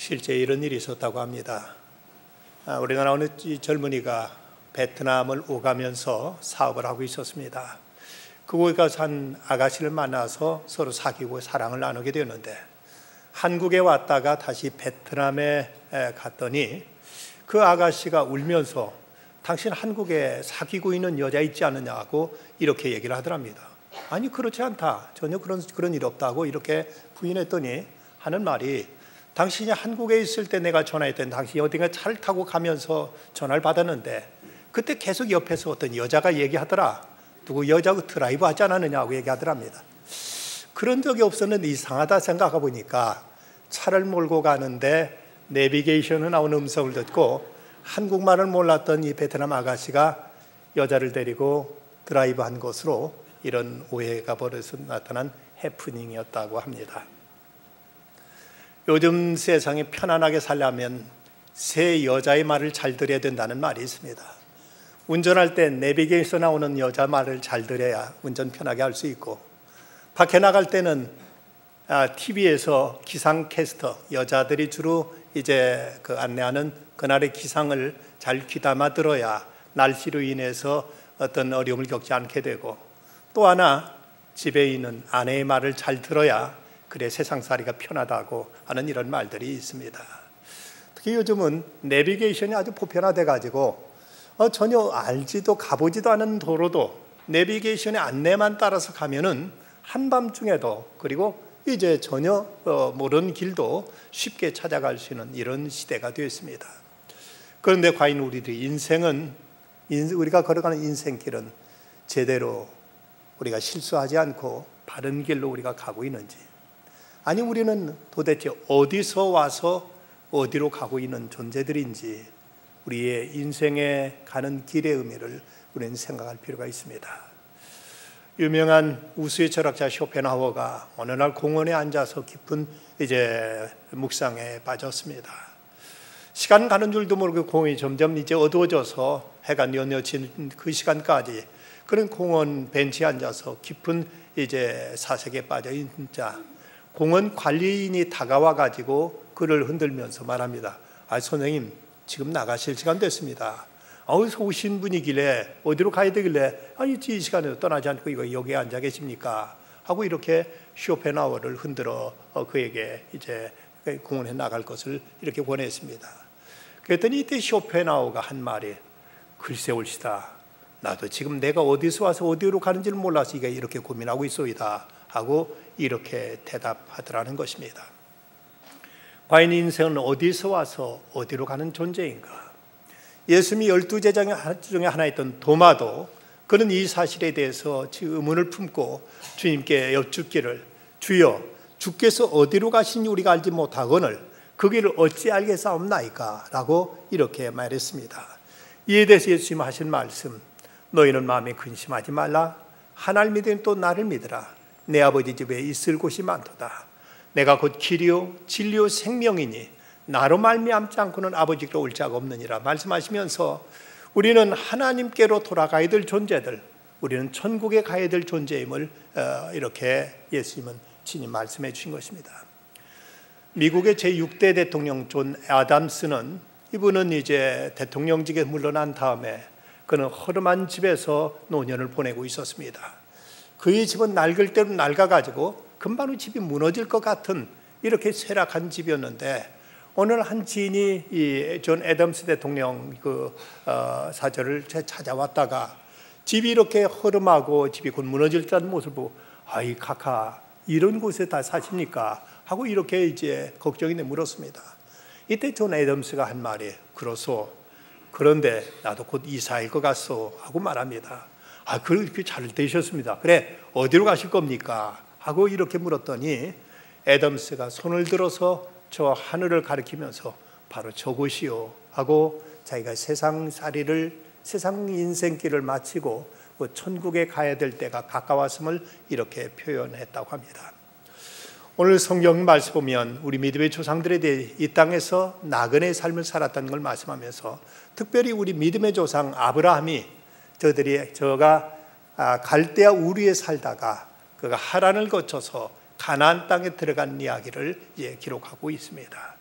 실제 이런 일이 있었다고 합니다. 우리나라 어느 젊은이가 베트남을 오가면서 사업을 하고 있었습니다. 그곳에 가서 한 아가씨를 만나서 서로 사귀고 사랑을 나누게 되었는데, 한국에 왔다가 다시 베트남에 갔더니 그 아가씨가 울면서 당신 한국에 사귀고 있는 여자 있지 않느냐고 이렇게 얘기를 하더랍니다. 아니, 그렇지 않다, 전혀 그런 일 없다고 이렇게 부인했더니 하는 말이, 당신이 한국에 있을 때 내가 전화했던, 당신이 어딘가 차를 타고 가면서 전화를 받았는데 그때 계속 옆에서 어떤 여자가 얘기하더라. 누구 여자가 드라이브 하지 않았느냐고 얘기하더랍니다. 그런 적이 없었는데 이상하다 생각해 보니까 차를 몰고 가는데 내비게이션에 나온 음성을 듣고 한국말을 몰랐던 이 베트남 아가씨가 여자를 데리고 드라이브한 것으로 이런 오해가 벌어서 나타난 해프닝이었다고 합니다. 요즘 세상에 편안하게 살려면 새 여자의 말을 잘 들어야 된다는 말이 있습니다. 운전할 때 내비게이션에 나오는 여자 말을 잘 들어야 운전 편하게 할 수 있고, 밖에 나갈 때는 TV에서 기상캐스터, 여자들이 주로 이제 그 안내하는 그날의 기상을 잘 귀담아 들어야 날씨로 인해서 어떤 어려움을 겪지 않게 되고, 또 하나 집에 있는 아내의 말을 잘 들어야 그래 세상살이가 편하다고 하는 이런 말들이 있습니다. 특히 요즘은 내비게이션이 아주 보편화돼 가지고 전혀 알지도 가보지도 않은 도로도 내비게이션의 안내만 따라서 가면은 한밤중에도, 그리고 이제 전혀 모르는 길도 쉽게 찾아갈 수 있는 이런 시대가 되었습니다. 그런데 과연 우리들의 인생은, 우리가 걸어가는 인생길은 제대로 우리가 실수하지 않고 바른 길로 우리가 가고 있는지, 아니 우리는 도대체 어디서 와서 어디로 가고 있는 존재들인지, 우리의 인생에 가는 길의 의미를 우리는 생각할 필요가 있습니다. 유명한 우수의 철학자 쇼펜하우어가 어느 날 공원에 앉아서 깊은 이제 묵상에 빠졌습니다. 시간 가는 줄도 모르고 공원이 점점 이제 어두워져서 해가 뉘어진 그 시간까지 그런 공원 벤치에 앉아서 깊은 이제 사색에 빠져 있는 자, 공원 관리인이 다가와 가지고 그를 흔들면서 말합니다. 선생님, 지금 나가실 시간 됐습니다. 어디서 오신 분이길래 어디로 가야 되길래 이 시간에 떠나지 않고 이거 여기에 앉아 계십니까? 하고 이렇게 쇼펜하우어를 흔들어 그에게 이제 공원에 나갈 것을 이렇게 권했습니다. 그랬더니 이때 쇼펜하우어가 한 말이, 글쎄 올시다, 나도 지금 내가 어디서 와서 어디로 가는지를 몰라서 이렇게 고민하고 있소이다 하고 이렇게 대답하더라는 것입니다. 과연 인생은 어디서 와서 어디로 가는 존재인가? 예수님이 12제자 중에 하나였던 도마도 그는 이 사실에 대해서 의문을 품고 주님께 여쭙기를, 주여, 주께서 어디로 가시는지 우리가 알지 못하거늘 그 길을 어찌 알겠사옵나이까? 라고 이렇게 말했습니다. 이에 대해서 예수님 하신 말씀, 너희는 마음에 근심하지 말라. 하나를 믿으면 또 나를 믿으라. 내 아버지 집에 있을 곳이 많도다. 내가 곧 길이요 진리요 생명이니 나로 말미암지 않고는 아버지께로 올 자가 없느니라 말씀하시면서, 우리는 하나님께로 돌아가야 될 존재들, 우리는 천국에 가야 될 존재임을 이렇게 예수님은 친히 말씀해 주신 것입니다. 미국의 제6대 대통령 존 애덤스는, 이분은 이제 대통령직에 물러난 다음에 그는 허름한 집에서 노년을 보내고 있었습니다. 그의 집은 낡을 대로 낡아가지고 금방 집이 무너질 것 같은 이렇게 쇠락한 집이었는데, 오늘 한 지인이 이 존 애덤스 대통령 사절을 찾아왔다가 집이 이렇게 허름하고 집이 곧 무너질 듯한 모습을 보고, 아이 카카, 이런 곳에 다 사십니까? 하고 이렇게 이제 걱정이 물었습니다. 이때 존 애덤스가 한 말이, 그렇소, 그런데 나도 곧 이사할 것 같소 하고 말합니다. 그렇게 잘 되셨습니다. 그래, 어디로 가실 겁니까? 하고 이렇게 물었더니 애덤스가 손을 들어서 저 하늘을 가리키면서 바로 저곳이요 하고 자기가 세상살이를, 세상 인생길을 마치고 천국에 가야 될 때가 가까웠음을 이렇게 표현했다고 합니다. 오늘 성경 말씀 보면 우리 믿음의 조상들에 대해 이 땅에서 나그네의 삶을 살았다는 걸 말씀하면서, 특별히 우리 믿음의 조상 아브라함이 저가 갈대아 우르에 살다가 그가 하란을 거쳐서 가나안 땅에 들어간 이야기를 기록하고 있습니다.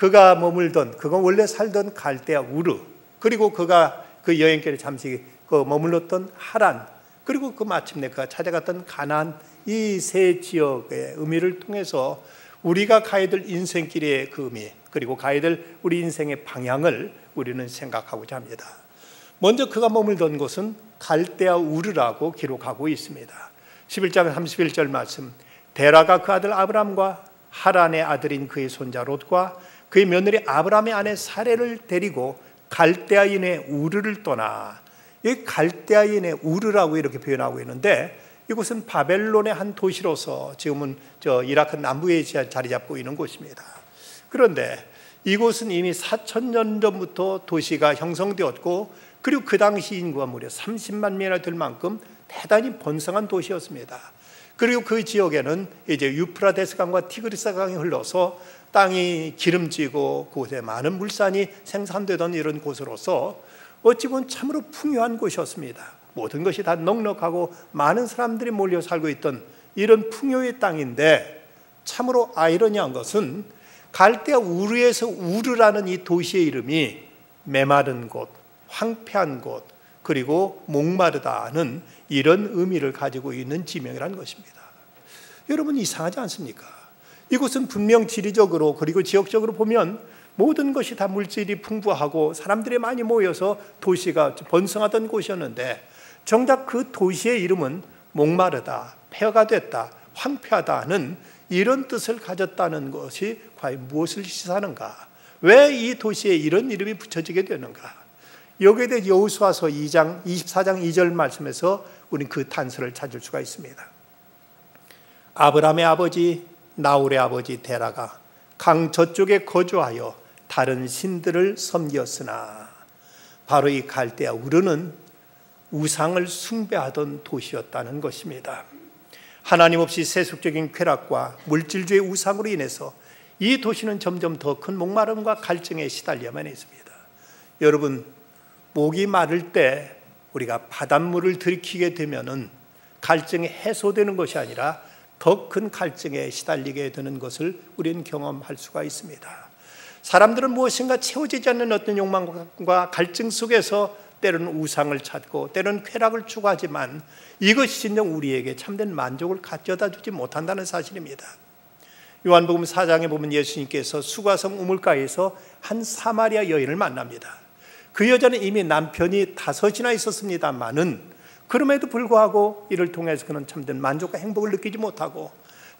그가 머물던, 그가 원래 살던 갈대아 우르, 그리고 그가 그 여행길에 잠시 머물렀던 하란, 그리고 그 마침내 그가 찾아갔던 가나안, 이 세 지역의 의미를 통해서 우리가 가야 될 인생길의 그 의미, 그리고 가야 될 우리 인생의 방향을 우리는 생각하고자 합니다. 먼저 그가 머물던 곳은 갈대아 우르라고 기록하고 있습니다. 11장 31절 말씀, 데라가 그 아들 아브람과 하란의 아들인 그의 손자 롯과 그의 며느리 아브람의 아내 사레를 데리고 갈대아인의 우르를 떠나, 이 갈대아인의 우르라고 이렇게 표현하고 있는데, 이곳은 바벨론의 한 도시로서 지금은 이라크 남부에 자리 잡고 있는 곳입니다. 그런데 이곳은 이미 4,000년 전부터 도시가 형성되었고, 그리고 그 당시 인구가 무려 30만 명이나 될 만큼 대단히 번성한 도시였습니다. 그리고 그 지역에는 이제 유프라데스 강과 티그리스 강이 흘러서 땅이 기름지고 그곳에 많은 물산이 생산되던 이런 곳으로서 어찌 보면 참으로 풍요한 곳이었습니다. 모든 것이 다 넉넉하고 많은 사람들이 몰려 살고 있던 이런 풍요의 땅인데, 참으로 아이러니한 것은 갈대아 우르에서 우르라는 이 도시의 이름이 메마른 곳, 황폐한 곳, 그리고 목마르다는 이런 의미를 가지고 있는 지명이라는 것입니다. 여러분, 이상하지 않습니까? 이곳은 분명 지리적으로 그리고 지역적으로 보면 모든 것이 다 물질이 풍부하고 사람들이 많이 모여서 도시가 번성하던 곳이었는데, 정작 그 도시의 이름은 목마르다, 폐허가 됐다, 황폐하다는 이런 뜻을 가졌다는 것이 과연 무엇을 시사하는가? 왜 이 도시에 이런 이름이 붙여지게 되는가? 여기에 대해 여호수아서 24장 2절 말씀에서 우리는 그 단서를 찾을 수가 있습니다. 아브람의 아버지 나홀의 아버지 데라가 강 저쪽에 거주하여 다른 신들을 섬겼으나, 바로 이 갈대아 우르는 우상을 숭배하던 도시였다는 것입니다. 하나님 없이 세속적인 쾌락과 물질주의 우상으로 인해서 이 도시는 점점 더 큰 목마름과 갈증에 시달려만 했습니다. 여러분, 목이 마를 때 우리가 바닷물을 들이키게 되면은 갈증이 해소되는 것이 아니라 더 큰 갈증에 시달리게 되는 것을 우리는 경험할 수가 있습니다. 사람들은 무엇인가 채워지지 않는 어떤 욕망과 갈증 속에서 때로는 우상을 찾고 때로는 쾌락을 추구하지만 이것이 진정 우리에게 참된 만족을 가져다 주지 못한다는 사실입니다. 요한복음 4장에 보면 예수님께서 수가성 우물가에서 한 사마리아 여인을 만납니다. 그 여자는 이미 남편이 5이나 있었습니다마는 그럼에도 불구하고 이를 통해서 그는 참된 만족과 행복을 느끼지 못하고,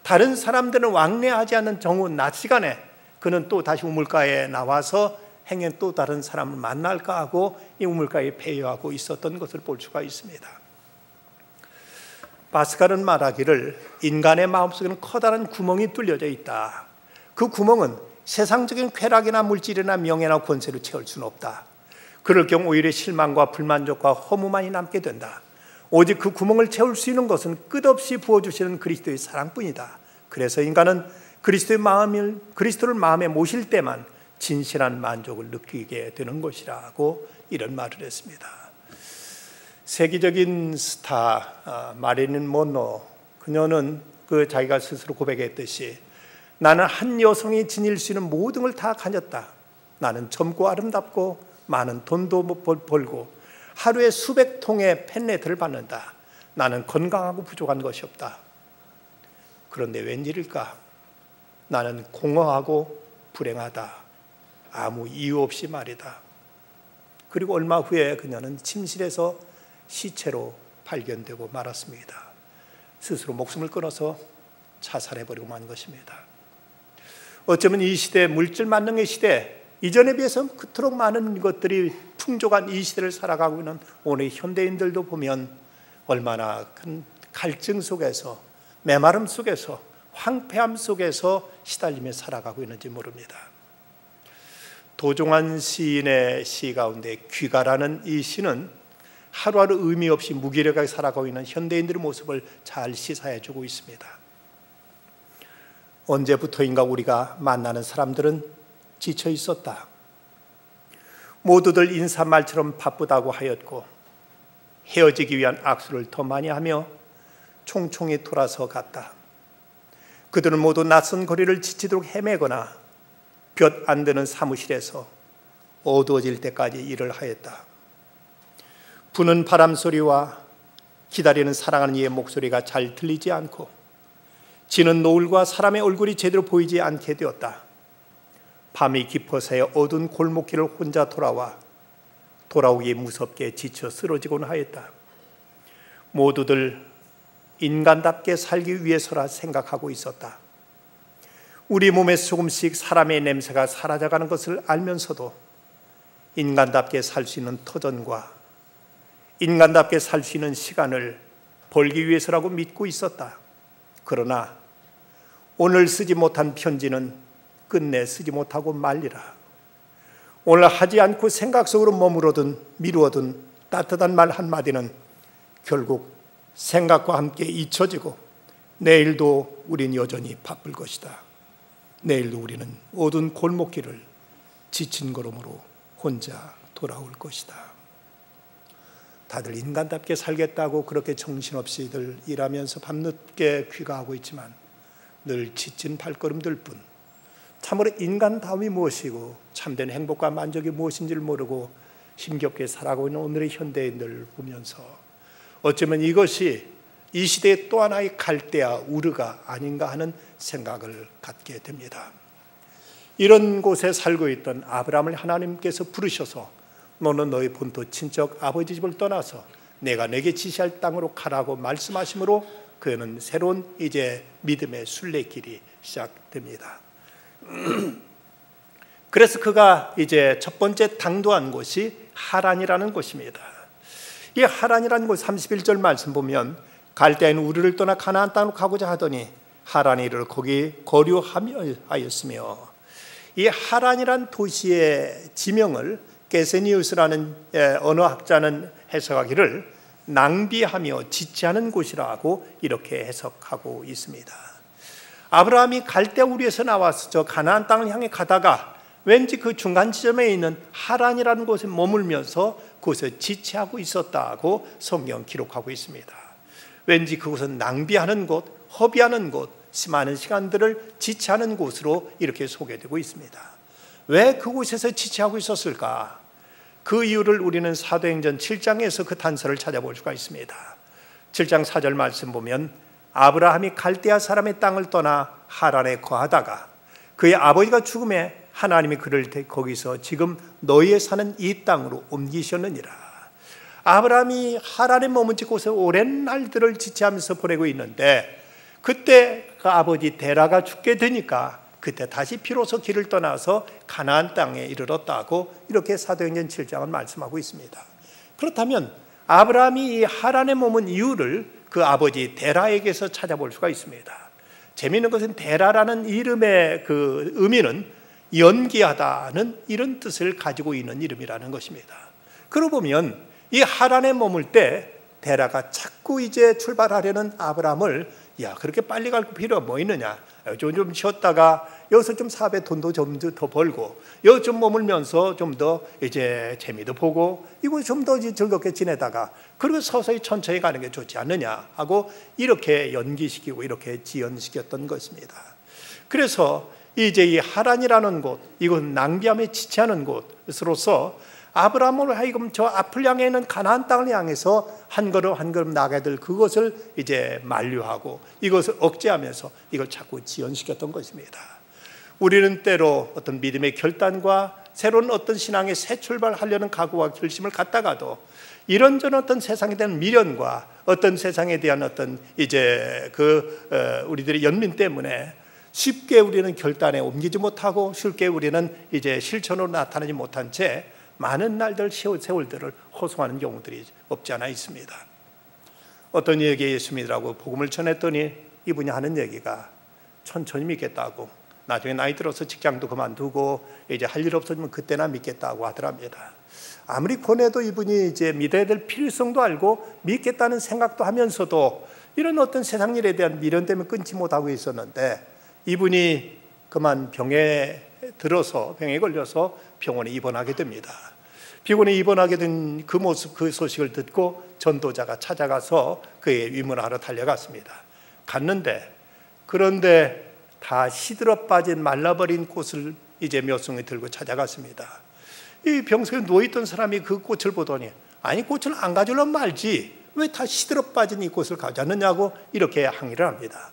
다른 사람들은 왕래하지 않는 정오 낮 시간에 그는 또 다시 우물가에 나와서 행여 또 다른 사람을 만날까 하고 이 우물가에 배회하고 있었던 것을 볼 수가 있습니다. 바스칼은 말하기를 인간의 마음속에는 커다란 구멍이 뚫려져 있다. 그 구멍은 세상적인 쾌락이나 물질이나 명예나 권세로 채울 수는 없다. 그럴 경우 오히려 실망과 불만족과 허무만이 남게 된다. 오직 그 구멍을 채울 수 있는 것은 끝없이 부어주시는 그리스도의 사랑뿐이다. 그래서 인간은 그리스도를 마음에 모실 때만 진실한 만족을 느끼게 되는 것이라고 이런 말을 했습니다. 세계적인 스타 마릴린 먼로, 그녀는 자기가 스스로 고백했듯이 나는 한 여성이 지닐 수 있는 모든 걸 다 가졌다. 나는 젊고 아름답고 많은 돈도 벌고 하루에 수백 통의 팬레터를 받는다. 나는 건강하고 부족한 것이 없다. 그런데 웬일일까? 나는 공허하고 불행하다. 아무 이유 없이 말이다. 그리고 얼마 후에 그녀는 침실에서 시체로 발견되고 말았습니다. 스스로 목숨을 끊어서 자살해버리고 만 것입니다. 어쩌면 이 시대, 물질 만능의 시대, 이전에 비해서 그토록 많은 것들이 풍족한 이 시대를 살아가고 있는 오늘 현대인들도 보면 얼마나 큰 갈증 속에서, 메마름 속에서, 황폐함 속에서 시달리며 살아가고 있는지 모릅니다. 도종환 시인의 시 가운데 귀가라는 이 시는 하루하루 의미 없이 무기력하게 살아가고 있는 현대인들의 모습을 잘 시사해주고 있습니다. 언제부터인가 우리가 만나는 사람들은 지쳐 있었다. 모두들 인사말처럼 바쁘다고 하였고 헤어지기 위한 악수를 더 많이 하며 총총히 돌아서 갔다. 그들은 모두 낯선 거리를 지치도록 헤매거나 곁 안 드는 사무실에서 어두워질 때까지 일을 하였다. 부는 바람 소리와 기다리는 사랑하는 이의 목소리가 잘 들리지 않고 지는 노을과 사람의 얼굴이 제대로 보이지 않게 되었다. 밤이 깊어서야 어두운 골목길을 혼자 돌아오기 무섭게 지쳐 쓰러지곤 하였다. 모두들 인간답게 살기 위해서라 생각하고 있었다. 우리 몸에 조금씩 사람의 냄새가 사라져가는 것을 알면서도 인간답게 살 수 있는 터전과 인간답게 살 수 있는 시간을 벌기 위해서라고 믿고 있었다. 그러나 오늘 쓰지 못한 편지는 끝내 쓰지 못하고 말리라. 오늘 하지 않고 생각 속으로 머무르든 미루어든 따뜻한 말 한마디는 결국 생각과 함께 잊혀지고 내일도 우린 여전히 바쁠 것이다. 내일도 우리는 어두운 골목길을 지친 걸음으로 혼자 돌아올 것이다. 다들 인간답게 살겠다고 그렇게 정신없이들 일하면서 밤늦게 귀가하고 있지만 늘 지친 발걸음들 뿐 참으로 인간다움이 무엇이고 참된 행복과 만족이 무엇인지를 모르고 힘겹게 살아가고 있는 오늘의 현대인들을 보면서 어쩌면 이것이 이 시대의 또 하나의 갈대와 우르가 아닌가 하는 생각을 갖게 됩니다. 이런 곳에 살고 있던 아브라함을 하나님께서 부르셔서 너는 너희 본토 친척 아버지 집을 떠나서 내가 내게 지시할 땅으로 가라고 말씀하심으로 그는 새로운 이제 믿음의 순례길이 시작됩니다. 그래서 그가 이제 첫 번째 당도한 곳이 하란이라는 곳입니다. 이 하란이라는 곳 31절 말씀 보면 갈대아인 우르를 떠나 가나안 땅으로 가고자 하더니 하란에 이르러 거기 거류하였으며, 이 하란이란 도시의 지명을 게세니우스라는 언어학자는 해석하기를 낭비하며 지체하는 곳이라고 이렇게 해석하고 있습니다. 아브라함이 갈대아 우르에서 나와서 저 가나안 땅을 향해 가다가 왠지 그 중간 지점에 있는 하란이라는 곳에 머물면서 그곳에 지체하고 있었다고 성경 기록하고 있습니다. 왠지 그곳은 낭비하는 곳, 허비하는 곳, 많은 시간들을 지체하는 곳으로 이렇게 소개되고 있습니다. 왜 그곳에서 지체하고 있었을까? 그 이유를 우리는 사도행전 7장에서 그 단서를 찾아볼 수가 있습니다. 7장 4절 말씀 보면 아브라함이 갈대아 사람의 땅을 떠나 하란에 거하다가 그의 아버지가 죽음에 하나님이 그를 거기서 지금 너희의 사는 이 땅으로 옮기셨느니라. 아브라함이 하란에 머문지 곳에 오랜 날들을 지체하면서 보내고 있는데 그때 그 아버지 데라가 죽게 되니까 그때 다시 비로소 길을 떠나서 가나안 땅에 이르렀다고 이렇게 사도행전 7장은 말씀하고 있습니다. 그렇다면 아브라함이 이 하란에 머문 이유를 그 아버지 데라에게서 찾아볼 수가 있습니다. 재미있는 것은 데라라는 이름의 그 의미는 연기하다는 이런 뜻을 가지고 있는 이름이라는 것입니다. 그러고 보면 이 하란에 머물 때 데라가 자꾸 이제 출발하려는 아브라함을 야, 그렇게 빨리 갈 필요가 뭐 있느냐, 좀 쉬었다가 여기서 좀 사업에 돈도 좀 더 벌고 여기 좀 머물면서 좀 더 이제 재미도 보고 이거 좀 더 즐겁게 지내다가 그리고 서서히 천천히 가는 게 좋지 않느냐 하고 이렇게 연기시키고 이렇게 지연시켰던 것입니다. 그래서 이제 이 하란이라는 곳, 이건 낭비함에 지체하는 곳으로서 아브라함을 하여금 저 앞을 향해 있는 가나안 땅을 향해서 한 걸음 한 걸음 나가야 될 그것을 이제 만류하고 이것을 억제하면서 이걸 자꾸 지연시켰던 것입니다. 우리는 때로 어떤 믿음의 결단과 새로운 어떤 신앙의 새 출발하려는 각오와 결심을 갖다가도 이런저런 어떤 세상에 대한 미련과 어떤 세상에 대한 어떤 이제 우리들의 연민 때문에 쉽게 우리는 결단에 옮기지 못하고 쉽게 우리는 이제 실천으로 나타나지 못한 채 많은 날들 세월들을 호소하는 경우들이 없지 않아 있습니다. 어떤 이에게 예수 믿으라고 복음을 전했더니 이분이 하는 얘기가 천천히 믿겠다고, 나중에 나이 들어서 직장도 그만두고 이제 할 일 없어지면 그때나 믿겠다고 하더랍니다. 아무리 권해도 이분이 이제 믿어야 될 필요성도 알고 믿겠다는 생각도 하면서도 이런 어떤 세상 일에 대한 미련 때문에 끊지 못하고 있었는데 이분이 그만 병에 걸려서 병원에 입원하게 됩니다. 병원에 입원하게 된 그 모습, 그 소식을 듣고 전도자가 찾아가서 그의 위문하러 달려갔습니다. 갔는데 그런데 다 시들어 빠진 말라버린 꽃을 이제 몇 송이 들고 찾아갔습니다. 이 병석에 누워있던 사람이 그 꽃을 보더니 아니 꽃을 안 가져오면 말지 왜 다 시들어 빠진 이 꽃을 가져왔느냐고 이렇게 항의를 합니다.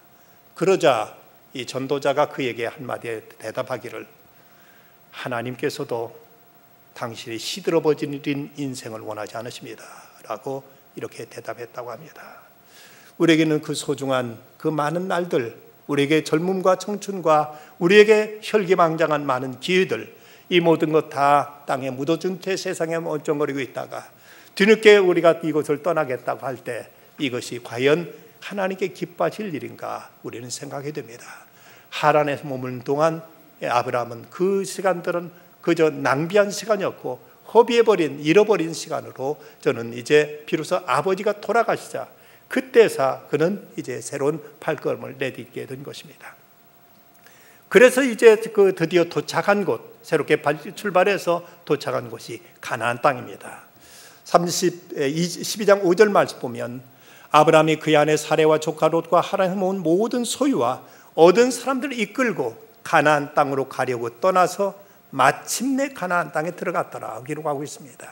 그러자 이 전도자가 그에게 한마디에 대답하기를 하나님께서도 당신이 시들어버린 인생을 원하지 않으십니다 라고 이렇게 대답했다고 합니다. 우리에게는 그 소중한 그 많은 날들, 우리에게 젊음과 청춘과 우리에게 혈기망장한 많은 기회들, 이 모든 것 다 땅에 묻어준 채 세상에 멀쩡거리고 있다가 뒤늦게 우리가 이곳을 떠나겠다고 할 때 이것이 과연 하나님께 기뻐하실 일인가 우리는 생각하게 됩니다. 하란에서 머무는 동안 아브라함은 그 시간들은 그저 낭비한 시간이었고 허비해버린 잃어버린 시간으로 저는 이제 비로소 아버지가 돌아가시자 그때서 그는 이제 새로운 발걸음을 내딛게 된 것입니다. 그래서 이제 그 드디어 도착한 곳, 새롭게 출발해서 도착한 곳이 가나안 땅입니다. 12장 5절 말씀 보면 아브라함이 그의 아내 사레와 조카 롯과 하란에서 모은 모든 소유와 얻은 사람들을 이끌고 가나안 땅으로 가려고 떠나서 마침내 가나안 땅에 들어갔더라 기록하고 있습니다.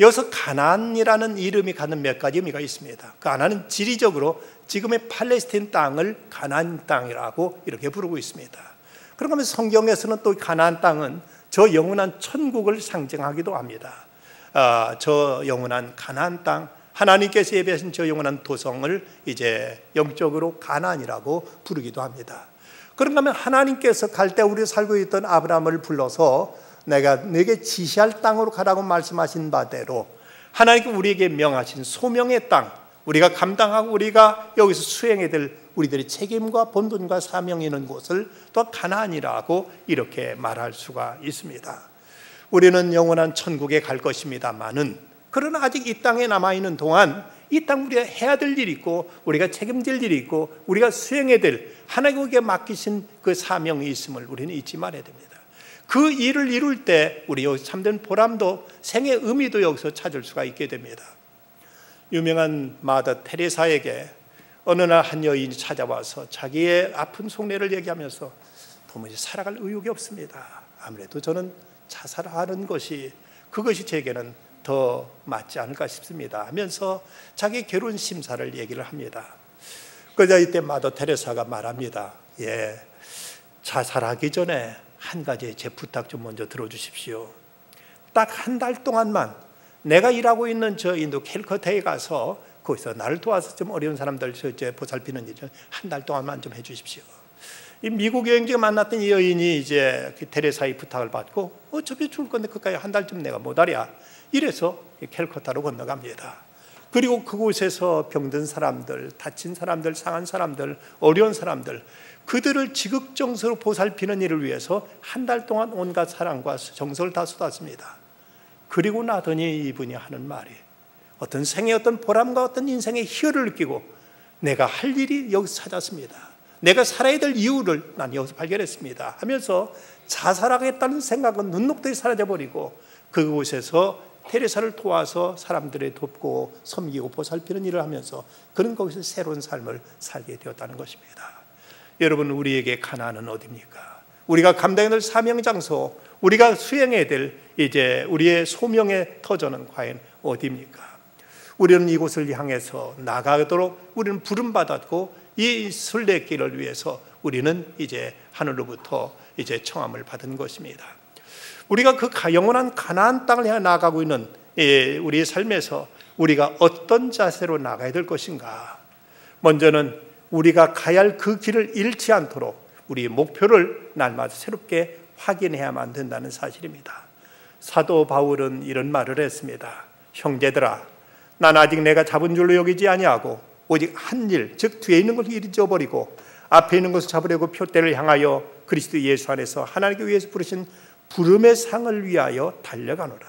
여기서 가나안이라는 이름이 갖는 몇 가지 의미가 있습니다. 가나안은 지리적으로 지금의 팔레스타인 땅을 가나안 땅이라고 이렇게 부르고 있습니다. 그러면 성경에서는 또 가나안 땅은 저 영원한 천국을 상징하기도 합니다. 저 영원한 가나안 땅, 하나님께서 예배하신 저 영원한 도성을 이제 영적으로 가나안이라고 부르기도 합니다. 그런가 하면 하나님께서 갈대 우리 살고 있던 아브라함을 불러서 내가 네게 지시할 땅으로 가라고 말씀하신 바대로 하나님께 우리에게 명하신 소명의 땅, 우리가 감당하고 우리가 여기서 수행해야 될 우리들의 책임과 본분과 사명이 있는 곳을 또 가나안이라고 이렇게 말할 수가 있습니다. 우리는 영원한 천국에 갈 것입니다만은 그러나 아직 이 땅에 남아있는 동안 이 땅 우리가 해야 될 일이 있고 우리가 책임질 일이 있고 우리가 수행해야 될 하나님께 맡기신 그 사명이 있음을 우리는 잊지 말아야 됩니다. 그 일을 이룰 때 우리 여기서 참된 보람도 생의 의미도 여기서 찾을 수가 있게 됩니다. 유명한 마더 테레사에게 어느 날 한 여인이 찾아와서 자기의 아픈 속내를 얘기하면서 도무지 살아갈 의욕이 없습니다. 아무래도 저는 자살하는 것이 그것이 제게는 더 맞지 않을까 싶습니다 하면서 자기 결혼 심사를 얘기를 합니다. 그러자 이때 마더 테레사가 말합니다. 자살하기 전에 한 가지 제 부탁 좀 먼저 들어주십시오. 딱 한 달 동안만 내가 일하고 있는 저 인도 캘커타에 가서 거기서 나를 도와서 좀 어려운 사람들 보살피는 일을 한 달 동안만 좀 해주십시오. 이 미국 여행지에 만났던 이 여인이 이제 그 테레사의 부탁을 받고 어차피 죽을 건데 그까지 한 달쯤 내가 못 하랴 이래서 캘커타로 건너갑니다. 그리고 그곳에서 병든 사람들, 다친 사람들, 상한 사람들, 어려운 사람들 그들을 지극정성으로 보살피는 일을 위해서 한 달 동안 온갖 사랑과 정성을 다 쏟았습니다. 그리고 나더니 이분이 하는 말이 어떤 생의 어떤 보람과 어떤 인생의 희열을 느끼고 내가 할 일이 여기서 찾았습니다. 내가 살아야 될 이유를 난 여기서 발견했습니다 하면서 자살하겠다는 생각은 눈 녹듯이 사라져버리고 그곳에서 테레사를 도와서 사람들을 돕고 섬기고 보살피는 일을 하면서 그는 거기서 새로운 삶을 살게 되었다는 것입니다. 여러분, 우리에게 가나안은 어디입니까? 우리가 감당해야 될 사명 장소, 우리가 수행해야 될 이제 우리의 소명의 터전은 과연 어디입니까? 우리는 이곳을 향해서 나가도록 우리는 부름받았고 이 순례길을 위해서 우리는 이제 하늘로부터 이제 청함을 받은 것입니다. 우리가 그 영원한 가나안 땅을 향해 나아가고 있는 우리의 삶에서 우리가 어떤 자세로 나가야 될 것인가? 먼저는 우리가 가야 할 그 길을 잃지 않도록 우리의 목표를 날마다 새롭게 확인해야만 된다는 사실입니다. 사도 바울은 이런 말을 했습니다. 형제들아, 난 아직 내가 잡은 줄로 여기지 아니하고 오직 한 일, 즉 뒤에 있는 것을 잊어버리고 앞에 있는 것을 잡으려고 표대를 향하여 그리스도 예수 안에서 하나님께 위해서 부르신 부름의 상을 위하여 달려가노라.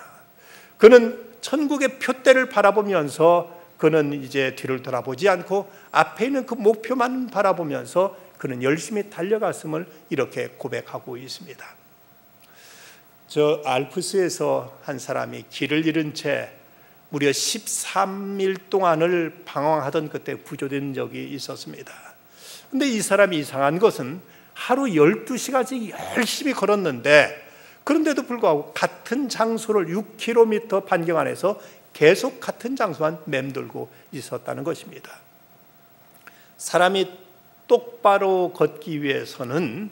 그는 천국의 표대를 바라보면서 그는 이제 뒤를 돌아보지 않고 앞에 있는 그 목표만 바라보면서 그는 열심히 달려갔음을 이렇게 고백하고 있습니다. 저 알프스에서 한 사람이 길을 잃은 채 무려 13일 동안을 방황하던 그때 구조된 적이 있었습니다. 그런데 이 사람이 이상한 것은 하루 12시간씩 열심히 걸었는데, 그런데도 불구하고 같은 장소를 6km 반경 안에서 계속 같은 장소만 맴돌고 있었다는 것입니다. 사람이 똑바로 걷기 위해서는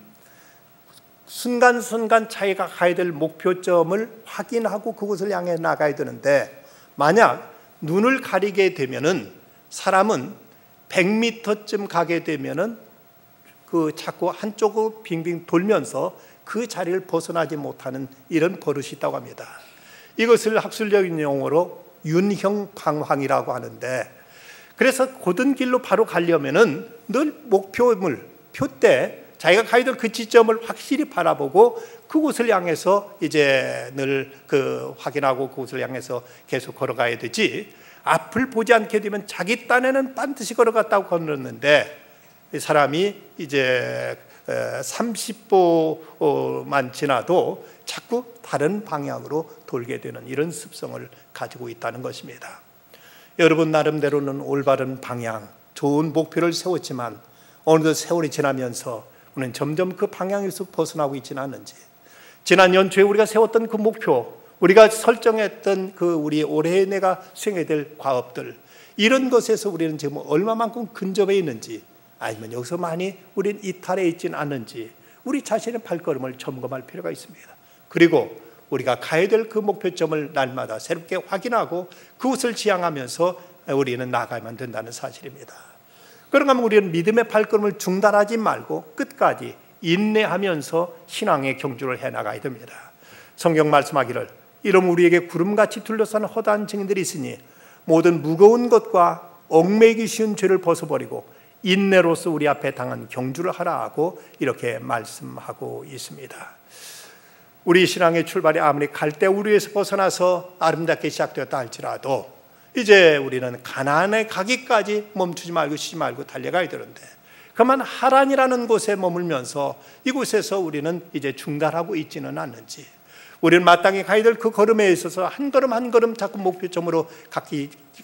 순간순간 자기가 가야 될 목표점을 확인하고 그곳을 향해 나가야 되는데, 만약 눈을 가리게 되면은 사람은 100m쯤 가게 되면은 자꾸 한쪽으로 빙빙 돌면서 그 자리를 벗어나지 못하는 이런 버릇이 있다고 합니다. 이것을 학술적인 용어로 윤형방황이라고 하는데, 그래서 고든 길로 바로 가려면은 늘 표때 자기가 가야 될 그 지점을 확실히 바라보고 그곳을 향해서 이제 늘 확인하고 그곳을 향해서 계속 걸어가야 되지, 앞을 보지 않게 되면 자기 딴에는 반드시 걸어갔다고 걸었는데, 이 사람이 이제 30보만 지나도 자꾸 다른 방향으로 돌게 되는 이런 습성을 가지고 있다는 것입니다. 여러분 나름대로는 올바른 방향, 좋은 목표를 세웠지만 어느덧 세월이 지나면서 우리는 점점 그 방향에서 벗어나고 있지는 않은지, 지난 연초에 우리가 세웠던 그 목표, 우리가 설정했던 우리 올해 내가 수행해야 될 과업들, 이런 것에서 우리는 지금 얼마만큼 근접해 있는지, 아니면 여기서 많이 우리는 이탈해 있지는 않는지 우리 자신의 발걸음을 점검할 필요가 있습니다. 그리고 우리가 가야 될 그 목표점을 날마다 새롭게 확인하고 그것을 지향하면서 우리는 나가야만 된다는 사실입니다. 그런가 하면 우리는 믿음의 발걸음을 중단하지 말고 끝까지 인내하면서 신앙의 경주를 해나가야 됩니다. 성경 말씀하기를, 이러면 우리에게 구름같이 둘러싼 허다한 증인들이 있으니 모든 무거운 것과 얽매이기 쉬운 죄를 벗어버리고 인내로서 우리 앞에 당한 경주를 하라 하고 이렇게 말씀하고 있습니다. 우리 신앙의 출발이 아무리 갈대우루에서 벗어나서 아름답게 시작되었다 할지라도 이제 우리는 가나안에 가기까지 멈추지 말고 쉬지 말고 달려가야 되는데, 그만 하란이라는 곳에 머물면서 이곳에서 우리는 이제 중단하고 있지는 않는지, 우리는 마땅히 가야 될 그 걸음에 있어서 한 걸음 한 걸음 자꾸 목표점으로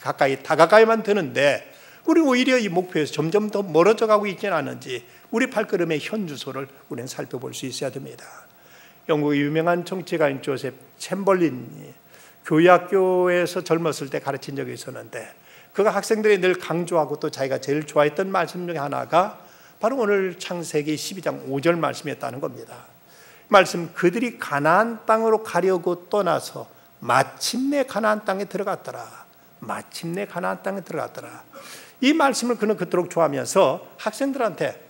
가까이 다가가야만 되는데, 우리 오히려 이 목표에서 점점 더 멀어져 가고 있지는 않은지 우리 발걸음의 현 주소를 우리는 살펴볼 수 있어야 됩니다. 영국의 유명한 정치가인 조셉 챔벌린이 교회학교에서 젊었을 때 가르친 적이 있었는데, 그가 학생들이 늘 강조하고 또 자기가 제일 좋아했던 말씀 중에 하나가 바로 오늘 창세기 12장 5절 말씀이었다는 겁니다. 말씀, 그들이 가나안 땅으로 가려고 떠나서 마침내 가나안 땅에 들어갔더라. 마침내 가나안 땅에 들어갔더라. 이 말씀을 그는 그토록 좋아하면서 학생들한테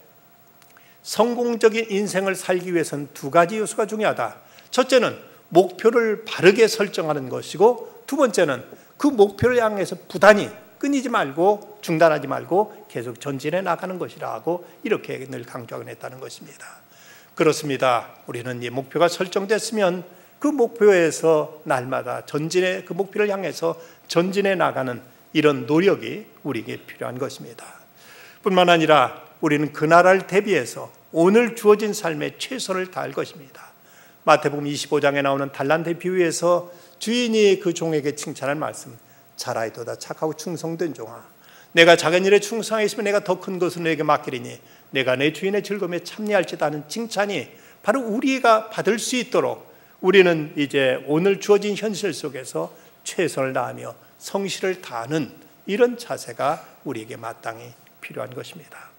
성공적인 인생을 살기 위해서는 두 가지 요소가 중요하다. 첫째는 목표를 바르게 설정하는 것이고, 두 번째는 그 목표를 향해서 부단히 끊이지 말고 중단하지 말고 계속 전진해 나가는 것이라고 이렇게 늘 강조하곤 했다는 것입니다. 그렇습니다. 우리는 이 목표가 설정됐으면 그 목표에서 날마다 그 목표를 향해서 전진해 나가는 이런 노력이 우리에게 필요한 것입니다. 뿐만 아니라 우리는 그날을 대비해서 오늘 주어진 삶에 최선을 다할 것입니다. 마태복음 25장에 나오는 달란트 비유에서 주인이 그 종에게 칭찬할 말씀, 잘하이도다 착하고 충성된 종아, 내가 작은 일에 충성하였으면 내가 더 큰 것을 너에게 맡기리니 내가 내 주인의 즐거움에 참여할지다 하는 칭찬이 바로 우리가 받을 수 있도록 우리는 이제 오늘 주어진 현실 속에서 최선을 다하며 성실을 다하는 이런 자세가 우리에게 마땅히 필요한 것입니다.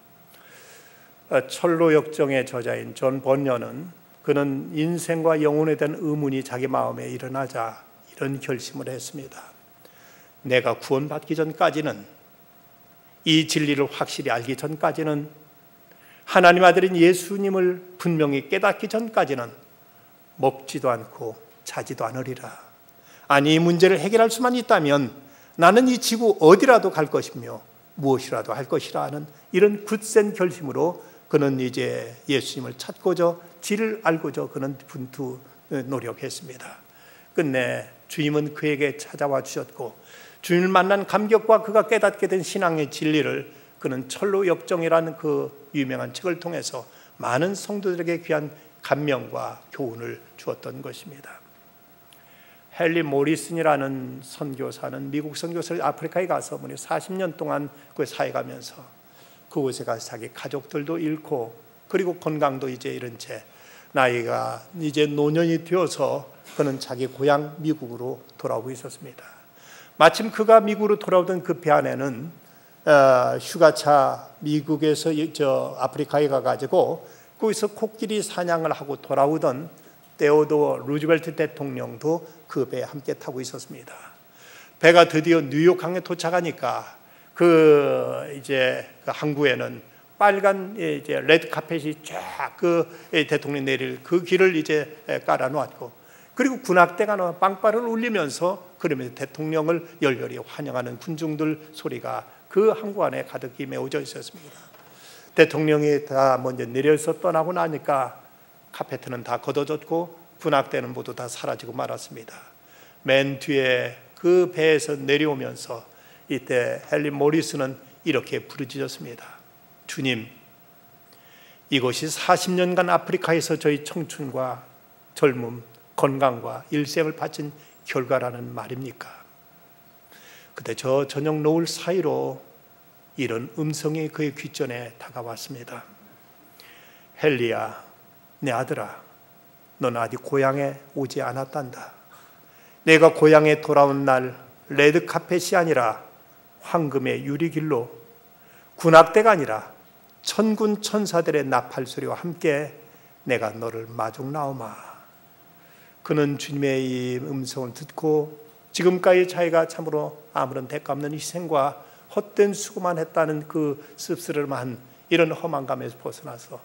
철로 역정의 저자인 존 번연은 그는 인생과 영혼에 대한 의문이 자기 마음에 일어나자 이런 결심을 했습니다. 내가 구원받기 전까지는, 이 진리를 확실히 알기 전까지는, 하나님 아들인 예수님을 분명히 깨닫기 전까지는 먹지도 않고 자지도 않으리라. 아니, 이 문제를 해결할 수만 있다면 나는 이 지구 어디라도 갈 것이며 무엇이라도 할 것이라 하는 이런 굳센 결심으로 그는 이제 예수님을 찾고자 길을 알고자 그는 분투 노력했습니다. 끝내 주님은 그에게 찾아와 주셨고, 주님을 만난 감격과 그가 깨닫게 된 신앙의 진리를 그는 철로 역정이라는 그 유명한 책을 통해서 많은 성도들에게 귀한 감명과 교훈을 주었던 것입니다. 헨리 모리슨이라는 선교사는 미국 선교사를 아프리카에 가서 무려 40년 동안 그 사역하면서 그곳에 가서 자기 가족들도 잃고 그리고 건강도 이제 잃은 채 나이가 이제 노년이 되어서 그는 자기 고향 미국으로 돌아오고 있었습니다. 마침 그가 미국으로 돌아오던 그 배 안에는 휴가차 미국에서 아프리카에 가가지고 거기서 코끼리 사냥을 하고 돌아오던 테오도어 루즈벨트 대통령도 그 배에 함께 타고 있었습니다. 배가 드디어 뉴욕항에 도착하니까 그 항구에는 빨간 이제 레드 카펫이 쫙 그 대통령이 내릴 그 길을 이제 깔아 놓았고, 그리고 군악대가 빵빠를 울리면서 그러면서 대통령을 열렬히 환영하는 군중들 소리가 그 항구 안에 가득히 메워져 있었습니다. 대통령이 다 먼저 내려서 떠나고 나니까 카페트는 다 걷어졌고 군악대는 모두 다 사라지고 말았습니다. 맨 뒤에 그 배에서 내려오면서 이때 헨리 모리스는 이렇게 부르짖었습니다. 주님, 이것이 40년간 아프리카에서 저희 청춘과 젊음, 건강과 일생을 바친 결과라는 말입니까? 그때 저 저녁 노을 사이로 이런 음성이 그의 귓전에 다가왔습니다. 헨리야, 내 아들아, 넌 아직 고향에 오지 않았단다. 내가 고향에 돌아온 날 레드 카펫이 아니라 황금의 유리길로, 군악대가 아니라 천군 천사들의 나팔소리와 함께 내가 너를 마중 나오마. 그는 주님의 이 음성을 듣고 지금까지 자기가 참으로 아무런 대가 없는 희생과 헛된 수고만 했다는 그 씁쓸함한 이런 허망감에서 벗어나서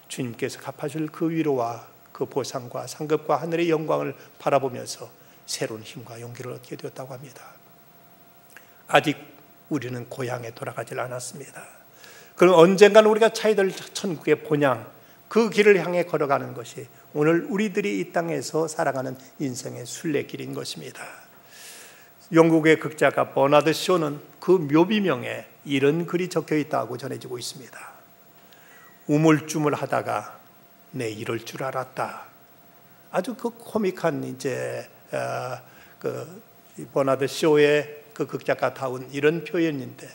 주님께서 갚아줄 그 위로와 그 보상과 상급과 하늘의 영광을 바라보면서 새로운 힘과 용기를 얻게 되었다고 합니다. 아직 우리는 고향에 돌아가질 않았습니다. 그럼 언젠가는 우리가 차이될 천국의 본향, 그 길을 향해 걸어가는 것이 오늘 우리들이 이 땅에서 살아가는 인생의 순례길인 것입니다. 영국의 극작가 버나드 쇼는 그 묘비명에 이런 글이 적혀 있다고 전해지고 있습니다. 우물쭈물하다가 내 이럴 줄 알았다. 아주 그 코믹한 그 버나드 쇼의 그 극작가다운 이런 표현인데,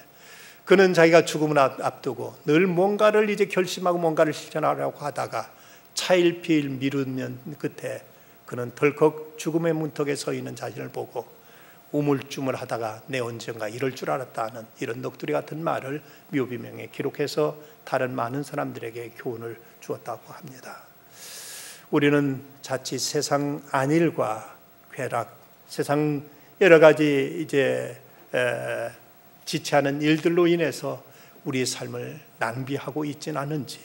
그는 자기가 죽음을 앞두고 늘 뭔가를 이제 결심하고 뭔가를 실천하려고 하다가 차일피일 미루는 끝에 그는 덜컥 죽음의 문턱에 서 있는 자신을 보고 우물쭈물하다가 내 언젠가 이럴 줄 알았다는 이런 넋두리 같은 말을 묘비명에 기록해서 다른 많은 사람들에게 교훈을 주었다고 합니다. 우리는 자칫 세상 안일과 쾌락, 세상 여러 가지 지체하는 일들로 인해서 우리의 삶을 낭비하고 있지는 않은지,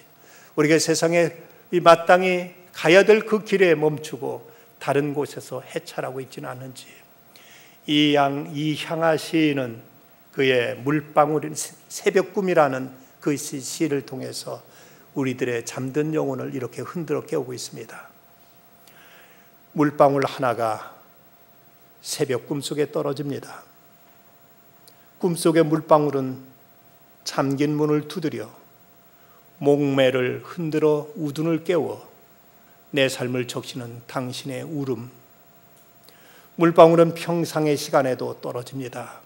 우리가 세상에 마땅히 가야 될 그 길에 멈추고 다른 곳에서 해찰하고 있지는 않은지, 이향하 시인은 그의 물방울인 새벽꿈이라는 그 시를 통해서 우리들의 잠든 영혼을 이렇게 흔들어 깨우고 있습니다. 물방울 하나가 새벽 꿈속에 떨어집니다. 꿈속의 물방울은 잠긴 문을 두드려 목매를 흔들어 우둔을 깨워 내 삶을 적시는 당신의 울음. 물방울은 평상의 시간에도 떨어집니다.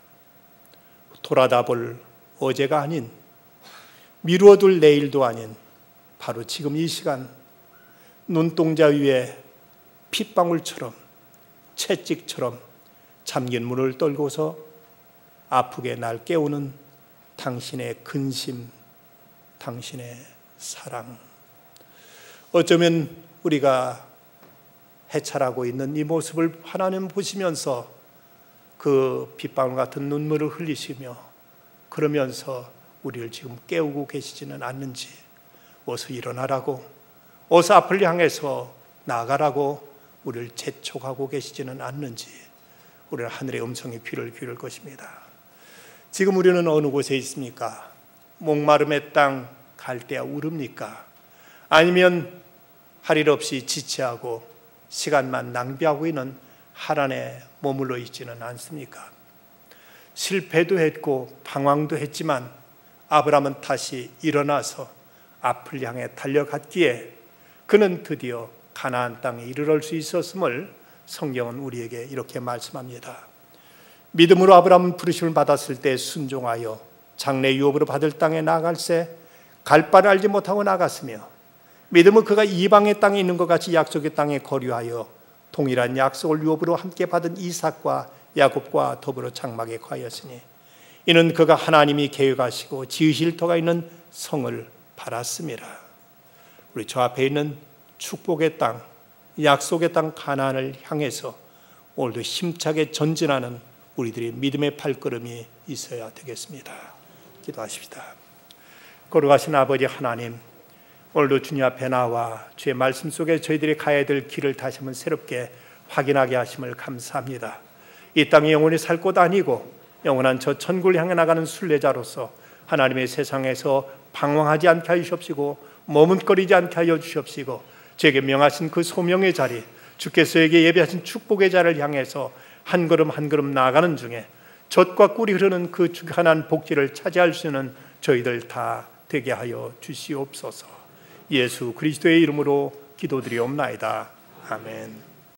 돌아다 볼 어제가 아닌, 미루어둘 내일도 아닌 바로 지금 이 시간, 눈동자 위에 핏방울처럼 채찍처럼 잠긴 문을 떨고서 아프게 날 깨우는 당신의 근심, 당신의 사랑. 어쩌면 우리가 해찰하고 있는 이 모습을 하나님 보시면서 그 빗방울 같은 눈물을 흘리시며 그러면서 우리를 지금 깨우고 계시지는 않는지, 어서 일어나라고, 어서 앞을 향해서 나아가라고 우리를 재촉하고 계시지는 않는지, 우리는 하늘의 음성에 귀를 기울일 것입니다. 지금 우리는 어느 곳에 있습니까? 목마름의 땅 갈대아 우릅니까? 아니면 할 일 없이 지체하고 시간만 낭비하고 있는 하란에 머물러 있지는 않습니까? 실패도 했고 방황도 했지만 아브라함은 다시 일어나서 앞을 향해 달려갔기에 그는 드디어 가나안 땅에 이르러 수 있었음을 성경은 우리에게 이렇게 말씀합니다. 믿음으로 아브라함은 부르심을 받았을 때 순종하여 장래 유업으로 받을 땅에 나아갈새 갈 바를 알지 못하고 나갔으며 믿음은 그가 이방의 땅에 있는 것 같이 약속의 땅에 거류하여 동일한 약속을 유업으로 함께 받은 이삭과 야곱과 더불어 장막에 거하였으니 이는 그가 하나님이 계획하시고 지으실 터가 있는 성을 바랐습니다. 우리 저 앞에 있는 축복의 땅, 약속의 땅 가나안을 향해서 오늘도 힘차게 전진하는 우리들의 믿음의 발걸음이 있어야 되겠습니다. 기도하십시다. 거룩하신 아버지 하나님, 오늘도 주님 앞에 나와 주의 말씀 속에 저희들이 가야 될 길을 다시 한번 새롭게 확인하게 하심을 감사합니다. 이 땅이 영원히 살 곳 아니고 영원한 저 천국을 향해 나가는 순례자로서 하나님의 세상에서 방황하지 않게 하여 주시옵시고 머뭇거리지 않게 하여 주시옵시고 저에게 명하신 그 소명의 자리, 주께서 에게 예비하신 축복의 자리를 향해서 한 걸음 한 걸음 나아가는 중에 젖과 꿀이 흐르는 그 주간한 복지를 차지할 수 있는 저희들 다 되게 하여 주시옵소서. 예수 그리스도의 이름으로 기도드리옵나이다. 아멘.